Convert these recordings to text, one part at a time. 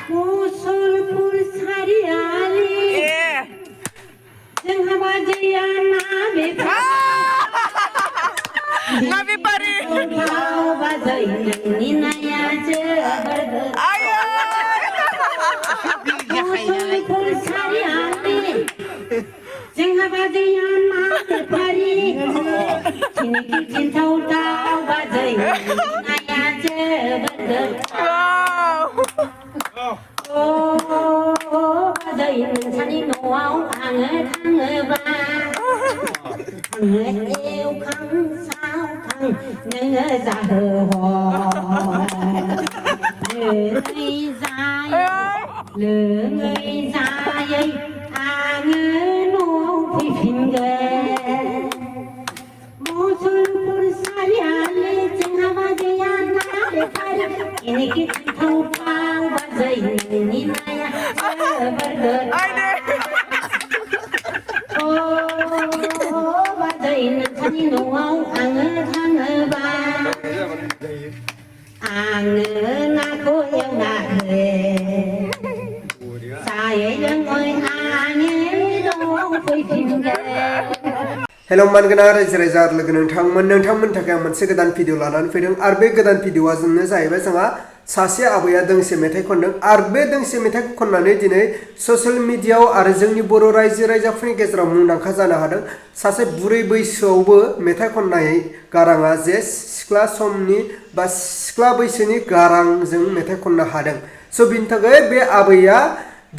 मसलपुर सारियालि जोंहा बाजैया ना बेफारि बाजै नोंनि नाया जोबोर मसलपुर सारियालि जोंहा बाजैया ना बेफारि खिनिखि खिन्थावथाव बाजै नाया जोबोर बाजै नोंसानि न'आव आङो थाङोबा आङो एवखां सावखां नोङो लोङै जायै आङो न'आव फैफिनगोन मसलपुर सारियालि जोंहा बाजैया ना बेफारि खिनिखि खिन्थावथाव बाजै नोंनि नाया जोबोर बाजै नोंसानि न'आव आङो थाङोबा आङो नाखौ एवना हो जायै लोङै आङो न'आव फैफिनगोन हेलौ मानगोनां रायजो राजा लोगो नोंथांमोननि थाखाय आं मोनसे गोदान भिडिअ लानानै फैदों आरो बे गोदान भिडिअआ जोंनो जाहैबाय जोंहा सासे आबैया दोंसे मेथाइ खनदों आरो बे दोंसे मेथाइ खननानै दिनै ससियेल मिडियाआव आरो जोंनि बर' रायजो राजाफोरनि गेजेराव मुंदांखा जानो हादों सासे बुरै बैसोआवबो मेथाइ खननाय गाराङा जे सिख्ला समनि बा सिख्ला बैसोनि गारांजों मेथाइ खननो हादों स' बिनि थाखाय बे आबैया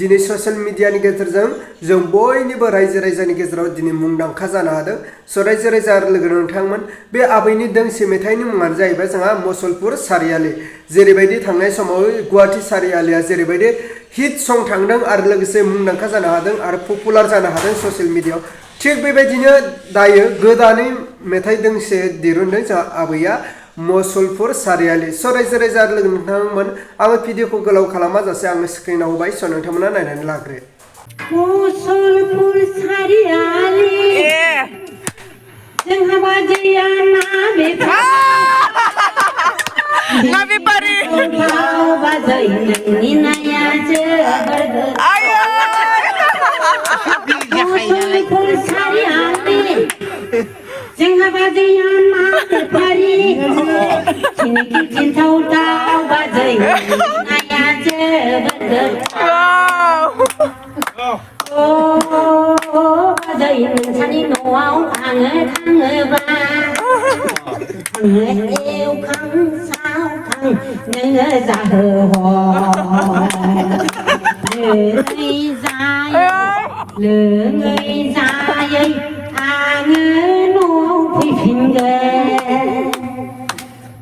दिनै ससियेल मिडियानि गेजेरजों जों बयनिबो रायजो राजानि गेजेराव दिनै मुंदांखा जानो हादों स' रायजो राजा लोगो नोंथांमोन बे आबैनि दोंसे मेथाइनि मुङानो जाहैबाय जोंहा मसलपुर सारियालि जेरैबायदि थांनाय समाव गुवाहाटी सारियालिया जेरैबायदि हिट सं थांदों आरो लोगोसे मुंदांखा जानो हादों आरो पपुलार जानो हादों ससियेल मिडियाआव थिग बेबायदिनो दायो गोदानै मेथाइ दोंसे दिरुनदों जोंहा आबैया मसलपुर सारियालि स' रायजो राजा लोगो नोंथांमोन आङो भिडिअखौ गोलाव खालामा जासे आङो स्क्रिनाव होबाय स' नोंथांमोना नायनानै लाग्रो मसलपुर सारियालि जोंहा बाजैया ना बेफारि बाजै नोंनि नाया जोबोर मसलपुर सारियालि जोंहा बाजैया ना बेफारि खिनिखि खिन्थावथाव बाजै नाया जोबोर बाजै नोंसानि न'आव आङो थाङोबा आङो एवखां सावखां नोङो लोङै जायै आङो न'आव फैफिनगोन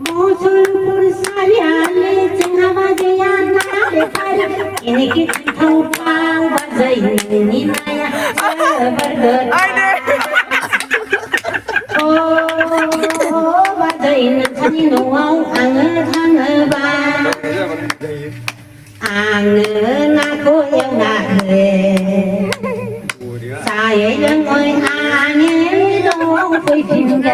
मसलपुर सारियालि जोंहा बाजैया ना बेफारि खिनिखि खिन्थावथाव बाजै नोंनि नाया जोबोर बाजै नोंसानि न'आव आङो थाङोबा आङो नाखौ एवना हो जायै लोङै आङो न'आव फैफिनगोन